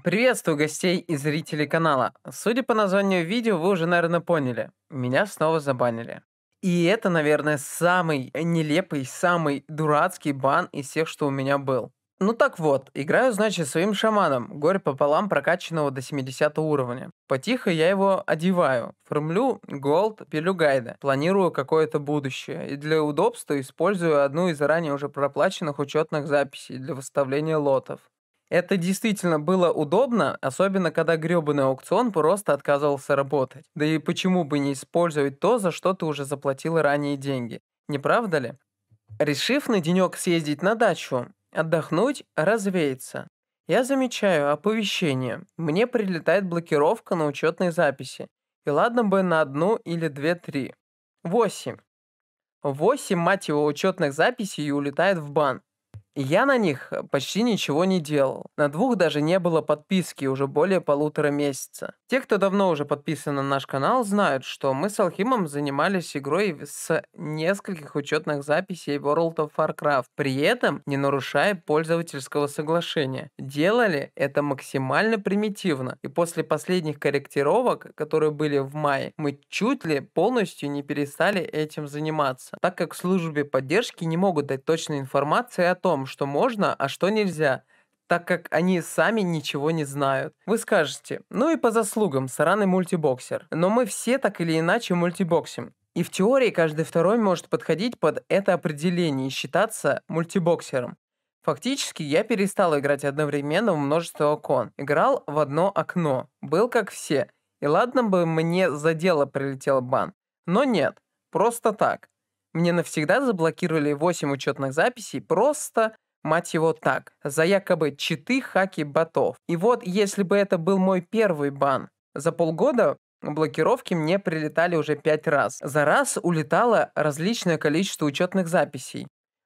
Приветствую гостей и зрителей канала. Судя по названию видео, вы уже, наверное, поняли. Меня снова забанили. И это, наверное, самый нелепый, самый дурацкий бан из всех, что у меня был. Ну так вот, играю, значит, своим шаманом, горе пополам прокачанного до 70 уровня. Потихо я его одеваю, формлю голд, пилю гайды, планирую какое-то будущее. И для удобства использую одну из заранее уже проплаченных учетных записей для выставления лотов. Это действительно было удобно, особенно когда грёбаный аукцион просто отказывался работать. Да и почему бы не использовать то, за что ты уже заплатил ранее деньги? Не правда ли? Решив на денек съездить на дачу, отдохнуть, развеяться, я замечаю оповещение. Мне прилетает блокировка на учетной записи. И ладно бы на одну или две-три. 8. 8, мать его, учетных записей и улетает в бан. Я на них почти ничего не делал. На двух даже не было подписки уже более 1,5 месяца. Те, кто давно уже подписан на наш канал, знают, что мы с Алхимом занимались игрой с нескольких учетных записей World of Warcraft, при этом не нарушая пользовательского соглашения. Делали это максимально примитивно, и после последних корректировок, которые были в мае, мы чуть ли полностью не перестали этим заниматься, так как в службе поддержки не могут дать точной информации о том, что можно, а что нельзя, так как они сами ничего не знают. Вы скажете, ну и по заслугам, сраный мультибоксер. Но мы все так или иначе мультибоксим. И в теории каждый второй может подходить под это определение и считаться мультибоксером. Фактически я перестал играть одновременно в множество окон. Играл в одно окно. Был как все. И ладно бы мне за дело прилетел бан. Но нет. Просто так. Мне навсегда заблокировали 8 учетных записей просто, мать его, так, за якобы читы, хаки, ботов. И вот если бы это был мой первый бан, за полгода блокировки мне прилетали уже 5 раз. За раз улетало различное количество учетных записей.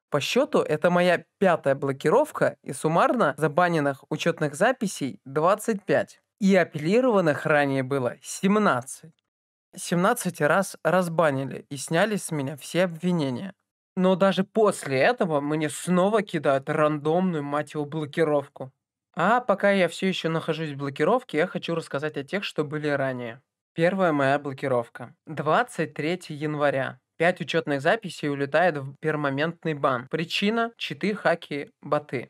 По счету это моя 5-я блокировка и суммарно забаненных учетных записей 25. И апеллированных ранее было 17. 17 раз разбанили и сняли с меня все обвинения. Но даже после этого мне снова кидают рандомную, мать его, блокировку. А пока я все еще нахожусь в блокировке, я хочу рассказать о тех, что были ранее. Первая моя блокировка. 23 января. 5 учетных записей улетает в пермоментный бан. Причина – читы, хаки, боты.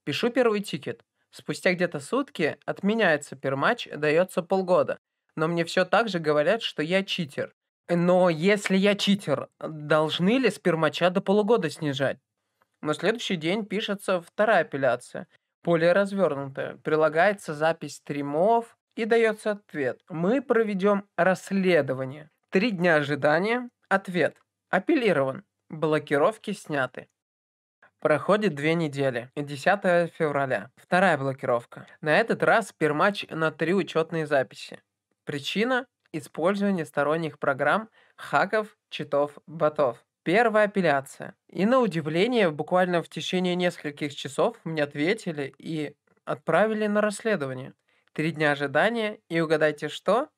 Пишу первый тикет. Спустя где-то сутки отменяется перматч, дается полгода. Но мне все так же говорят, что я читер. Но если я читер, должны ли с перматча до полугода снижать? На следующий день пишется вторая апелляция, более развернутая. Прилагается запись стримов и дается ответ. Мы проведем расследование. 3 дня ожидания. Ответ. Апеллирован. Блокировки сняты. Проходит 2 недели. 10 февраля. Вторая блокировка. На этот раз перматч на 3 учетные записи. Причина – использование сторонних программ, хаков, читов, ботов. Первая апелляция. И на удивление, буквально в течение нескольких часов мне ответили и отправили на расследование. 3 дня ожидания, и угадайте что?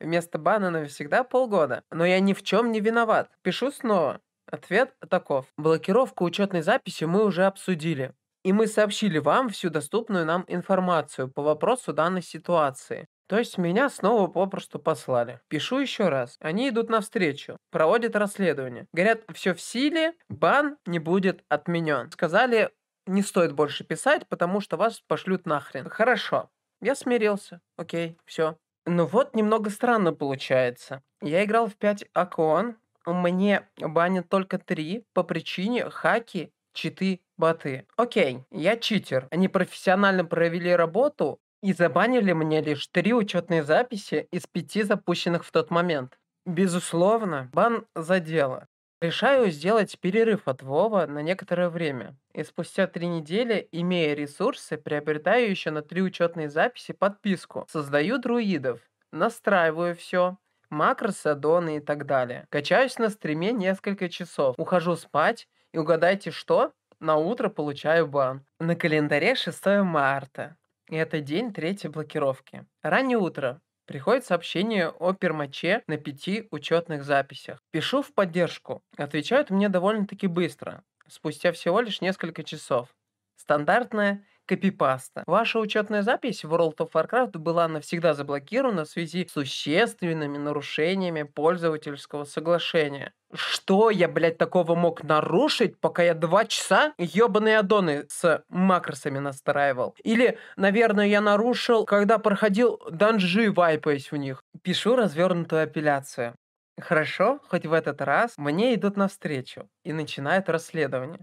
Вместо бана навсегда полгода. Но я ни в чем не виноват. Пишу снова. Ответ таков. Блокировку учетной записи мы уже обсудили. И мы сообщили вам всю доступную нам информацию по вопросу данной ситуации. То есть меня снова попросту послали. Пишу еще раз. Они идут навстречу, проводят расследование. Говорят, все в силе, бан не будет отменен. Сказали, не стоит больше писать, потому что вас пошлют нахрен. Хорошо. Я смирился. Окей, все. Ну вот немного странно получается. Я играл в 5 окон, мне банят только 3 по причине хаки, читы, боты. Окей, я читер. Они профессионально провели работу и забанили мне лишь 3 учетные записи из 5 запущенных в тот момент. Безусловно, бан за дело. Решаю сделать перерыв от Вова на некоторое время. И спустя 3 недели, имея ресурсы, приобретаю еще на 3 учетные записи подписку. Создаю друидов, настраиваю все, макросы, аддоны и так далее. Качаюсь на стриме несколько часов. Ухожу спать, и угадайте что? На утро получаю бан. На календаре 6 марта. И это день 3-й блокировки. Раннее утро. Приходит сообщение о пермаче на 5 учетных записях. Пишу в поддержку. Отвечают мне довольно-таки быстро. Спустя всего лишь несколько часов. Стандартная Копипаста. Ваша учетная запись в World of Warcraft была навсегда заблокирована в связи с существенными нарушениями пользовательского соглашения. Что я, блядь, такого мог нарушить, пока я 2 часа ёбаные аддоны с макросами настраивал? Или, наверное, я нарушил, когда проходил данжи, вайпаясь в них. Пишу развернутую апелляцию. Хорошо, хоть в этот раз мне идут навстречу и начинают расследование.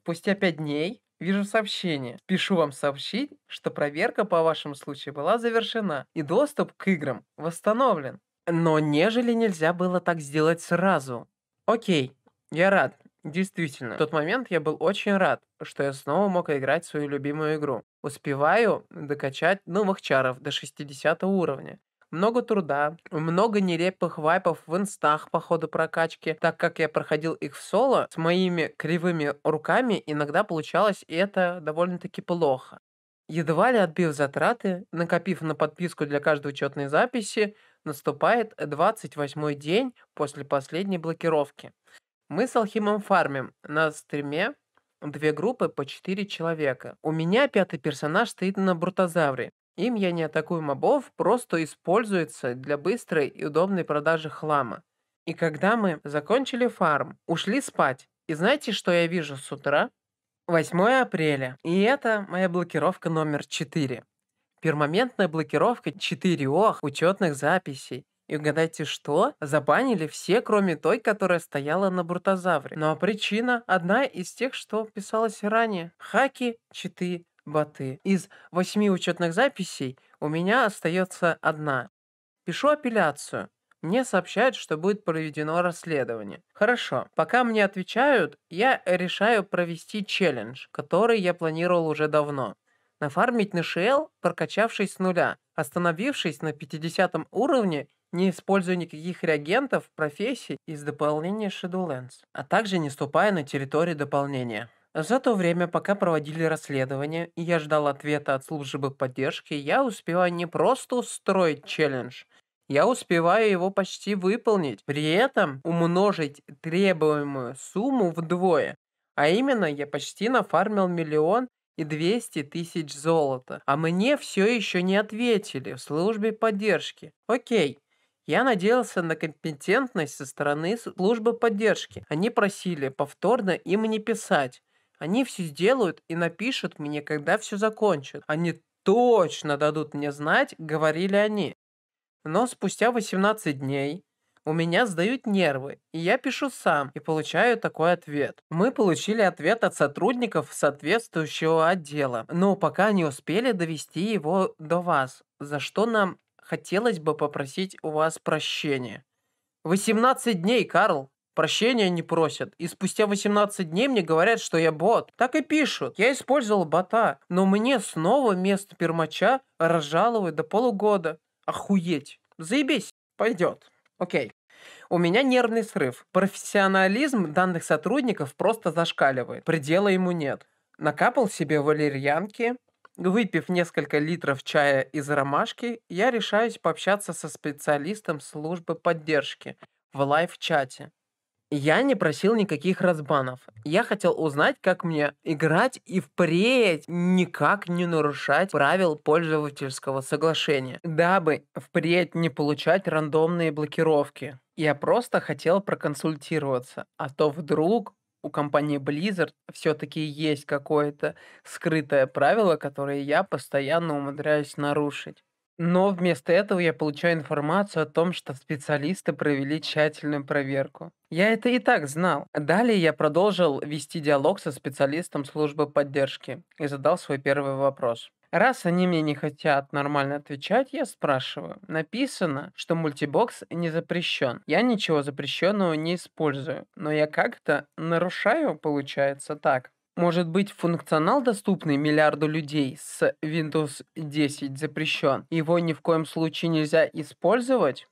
Спустя 5 дней вижу сообщение. Пишу вам сообщить, что проверка по вашему случаю была завершена и доступ к играм восстановлен. Но нежели нельзя было так сделать сразу. Окей, я рад. Действительно, в тот момент я был очень рад, что я снова мог играть в свою любимую игру. Успеваю докачать новых чаров до 60 уровня. Много труда, много нелепых вайпов в инстах по ходу прокачки, так как я проходил их в соло с моими кривыми руками, иногда получалось и это довольно-таки плохо. Едва ли отбив затраты, накопив на подписку для каждой учетной записи, наступает 28-й день после последней блокировки. Мы с Алхимом фармим на стриме 2 группы по 4 человека. У меня 5-й персонаж стоит на Брутозавре. Им я не атакую мобов, просто используется для быстрой и удобной продажи хлама. И когда мы закончили фарм, ушли спать, и знаете, что я вижу с утра? 8 апреля. И это моя блокировка номер 4. Пермоментная блокировка 4 учетных записей. И угадайте что? Забанили все, кроме той, которая стояла на Брутозавре. Ну а причина одна из тех, что писалось ранее. Хаки, читы, боты. Из 8 учетных записей у меня остается одна. Пишу апелляцию. Мне сообщают, что будет проведено расследование. Хорошо. Пока мне отвечают, я решаю провести челлендж, который я планировал уже давно. Нафармить НШЛ, прокачавшись с нуля, остановившись на 50 уровне, не используя никаких реагентов, профессий из дополнения Shadowlands, а также не ступая на территорию дополнения. За то время, пока проводили расследование, и я ждал ответа от службы поддержки, я успеваю не просто устроить челлендж, я успеваю его почти выполнить, при этом умножить требуемую сумму вдвое. А именно, я почти нафармил 1 200 000 золота, а мне все еще не ответили в службе поддержки. Окей. Я надеялся на компетентность со стороны службы поддержки. Они просили повторно им не писать. Они все сделают и напишут мне, когда все закончат. Они точно дадут мне знать, говорили они. Но спустя 18 дней у меня сдают нервы, и я пишу сам и получаю такой ответ. Мы получили ответ от сотрудников соответствующего отдела, но пока не успели довести его до вас, за что нам хотелось бы попросить у вас прощения. 18 дней, Карл. Прощения не просят. И спустя 18 дней мне говорят, что я бот. Так и пишут. Я использовал бота, но мне снова вместо пермача разжаловать до полугода. Охуеть. Заебись. Пойдет. Окей. У меня нервный срыв. Профессионализм данных сотрудников просто зашкаливает. Предела ему нет. Накапал себе валерьянки. Выпив несколько литров чая из ромашки, я решаюсь пообщаться со специалистом службы поддержки в лайв-чате. Я не просил никаких разбанов. Я хотел узнать, как мне играть и впредь никак не нарушать правил пользовательского соглашения, дабы впредь не получать рандомные блокировки. Я просто хотел проконсультироваться, а то вдруг у компании Blizzard все-таки есть какое-то скрытое правило, которое я постоянно умудряюсь нарушить. Но вместо этого я получаю информацию о том, что специалисты провели тщательную проверку. Я это и так знал. Далее я продолжил вести диалог со специалистом службы поддержки и задал свой первый вопрос. Раз они мне не хотят нормально отвечать, я спрашиваю. Написано, что мультибокс не запрещен. Я ничего запрещенного не использую, но я как-то нарушаю, получается так. Может быть, функционал, доступный миллиарду людей с Windows 10, запрещен? Его ни в коем случае нельзя использовать?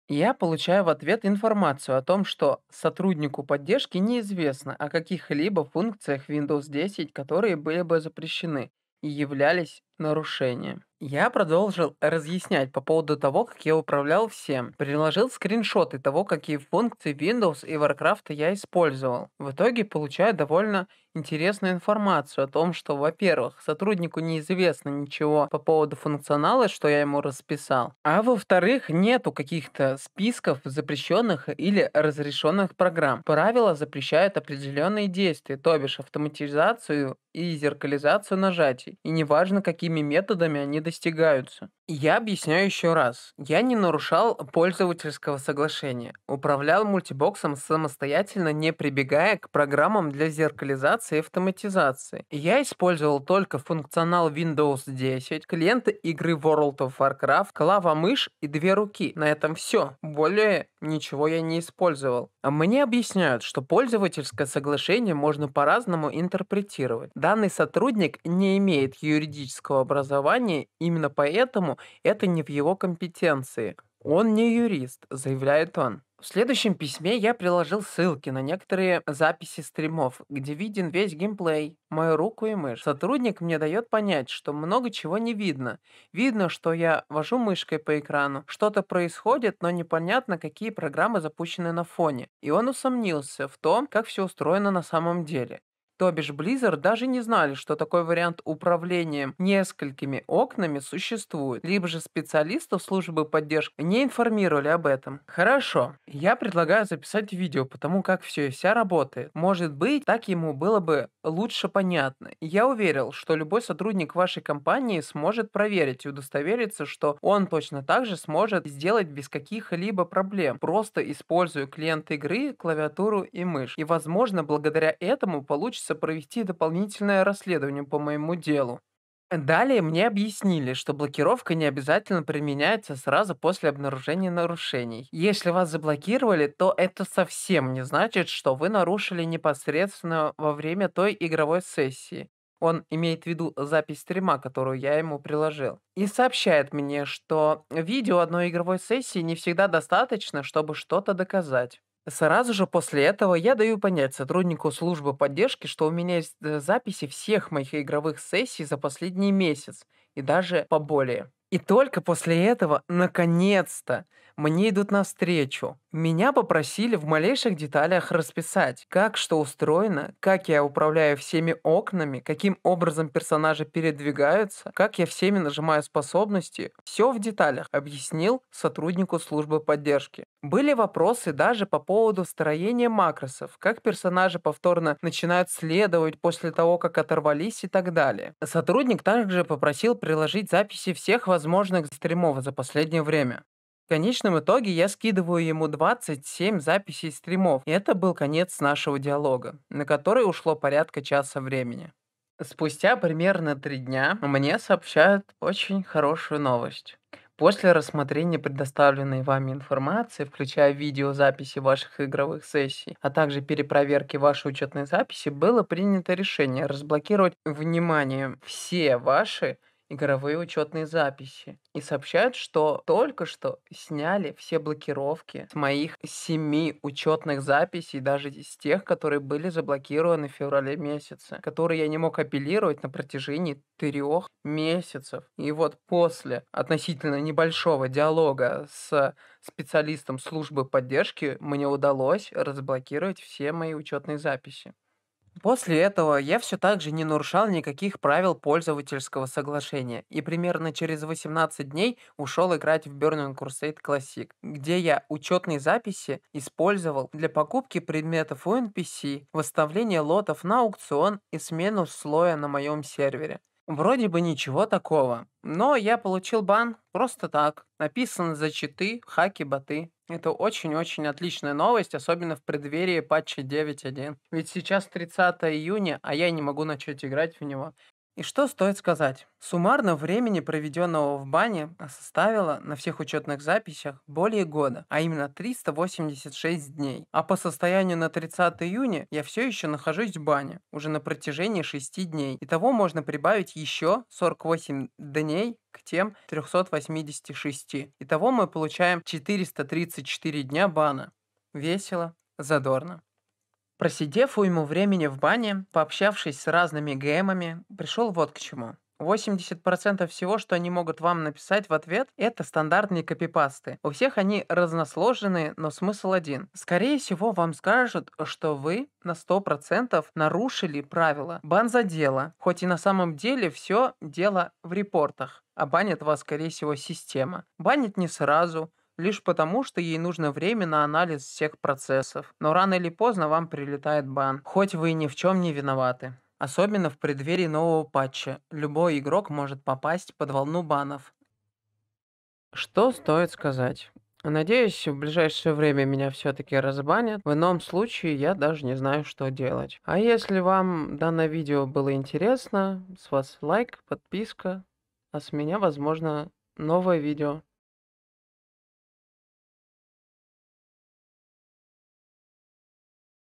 Я получаю в ответ информацию о том, что сотруднику поддержки неизвестно о каких-либо функциях Windows 10, которые были бы запрещены и являлись нарушением. Я продолжил разъяснять по поводу того, как я управлял всем. Приложил скриншоты того, какие функции Windows и Warcraft я использовал. В итоге получаю довольно интересную информацию о том, что, во-первых, сотруднику неизвестно ничего по поводу функционала, что я ему расписал, а во-вторых, нету каких-то списков запрещенных или разрешенных программ. Правила запрещают определенные действия, то бишь автоматизацию и зеркализацию нажатий, и неважно, какими методами они достигаются. Я объясняю еще раз. Я не нарушал пользовательского соглашения. Управлял мультибоксом самостоятельно, не прибегая к программам для зеркализации и автоматизации. Я использовал только функционал Windows 10, клиенты игры World of Warcraft, клава-мышь и две руки. На этом все. Более ничего я не использовал. А мне объясняют, что пользовательское соглашение можно по-разному интерпретировать. Данный сотрудник не имеет юридического образования, именно поэтому это не в его компетенции. Он не юрист, заявляет он. В следующем письме я приложил ссылки на некоторые записи стримов, где виден весь геймплей, мою руку и мышь. Сотрудник мне дает понять, что много чего не видно. Видно, что я вожу мышкой по экрану, что-то происходит, но непонятно, какие программы запущены на фоне. И он усомнился в том, как все устроено на самом деле. То бишь Blizzard даже не знали, что такой вариант управления несколькими окнами существует, либо же специалистов службы поддержки не информировали об этом. Хорошо, я предлагаю записать видео, потому как все и вся работает. Может быть, так ему было бы лучше понятно. Я уверил, что любой сотрудник вашей компании сможет проверить и удостовериться, что он точно так же сможет сделать без каких-либо проблем, просто используя клиент игры, клавиатуру и мышь. И, возможно, благодаря этому получится провести дополнительное расследование по моему делу. Далее мне объяснили, что блокировка не обязательно применяется сразу после обнаружения нарушений. Если вас заблокировали, то это совсем не значит, что вы нарушили непосредственно во время той игровой сессии. Он имеет в виду запись стрима, которую я ему приложил. И сообщает мне, что видео одной игровой сессии не всегда достаточно, чтобы что-то доказать. Сразу же после этого я даю понять сотруднику службы поддержки, что у меня есть записи всех моих игровых сессий за последний месяц и даже поболее. И только после этого, наконец-то, мне идут навстречу. Меня попросили в малейших деталях расписать, как что устроено, как я управляю всеми окнами, каким образом персонажи передвигаются, как я всеми нажимаю способности. Все в деталях объяснил сотруднику службы поддержки. Были вопросы даже по поводу строения макросов, как персонажи повторно начинают следовать после того, как оторвались и так далее. Сотрудник также попросил приложить записи всех возможных стримов за последнее время. В конечном итоге я скидываю ему 27 записей стримов, и это был конец нашего диалога, на который ушло порядка часа времени. Спустя примерно 3 дня мне сообщают очень хорошую новость. После рассмотрения предоставленной вами информации, включая видеозаписи ваших игровых сессий, а также перепроверки вашей учетной записи, было принято решение разблокировать, внимание, все ваши игровые учетные записи. И сообщают, что только что сняли все блокировки с моих 7 учетных записей, даже из тех, которые были заблокированы в феврале месяце, которые я не мог апеллировать на протяжении 3 месяцев. И вот после относительно небольшого диалога с специалистом службы поддержки мне удалось разблокировать все мои учетные записи. После этого я все так же не нарушал никаких правил пользовательского соглашения и примерно через 18 дней ушел играть в Burning Crusade Classic, где я учетные записи использовал для покупки предметов у NPC, выставления лотов на аукцион и смену слоя на моем сервере. Вроде бы ничего такого, но я получил бан просто так. Написано за читы, хаки, боты. Это очень-очень отличная новость, особенно в преддверии патча 9.1. Ведь сейчас 30 июня, а я не могу начать играть в него. И что стоит сказать? Суммарно времени, проведенного в бане, составило на всех учетных записях более года, а именно 386 дней. А по состоянию на 30 июня я все еще нахожусь в бане, уже на протяжении 6 дней. Итого можно прибавить еще 48 дней к тем 386. Итого мы получаем 434 дня бана. Весело, задорно. Просидев уйму времени в бане, пообщавшись с разными ГМами, пришел вот к чему. 80% всего, что они могут вам написать в ответ, это стандартные копипасты. У всех они разносложенные, но смысл один. Скорее всего, вам скажут, что вы на 100% нарушили правила. Бан за дело. Хоть и на самом деле все дело в репортах. А банит вас, скорее всего, система. Банит не сразу, лишь потому, что ей нужно время на анализ всех процессов. Но рано или поздно вам прилетает бан, хоть вы и ни в чем не виноваты. Особенно в преддверии нового патча. Любой игрок может попасть под волну банов. Что стоит сказать? Надеюсь, в ближайшее время меня все-таки разбанят. В ином случае я даже не знаю, что делать. А если вам данное видео было интересно, с вас лайк, подписка, а с меня, возможно, новое видео.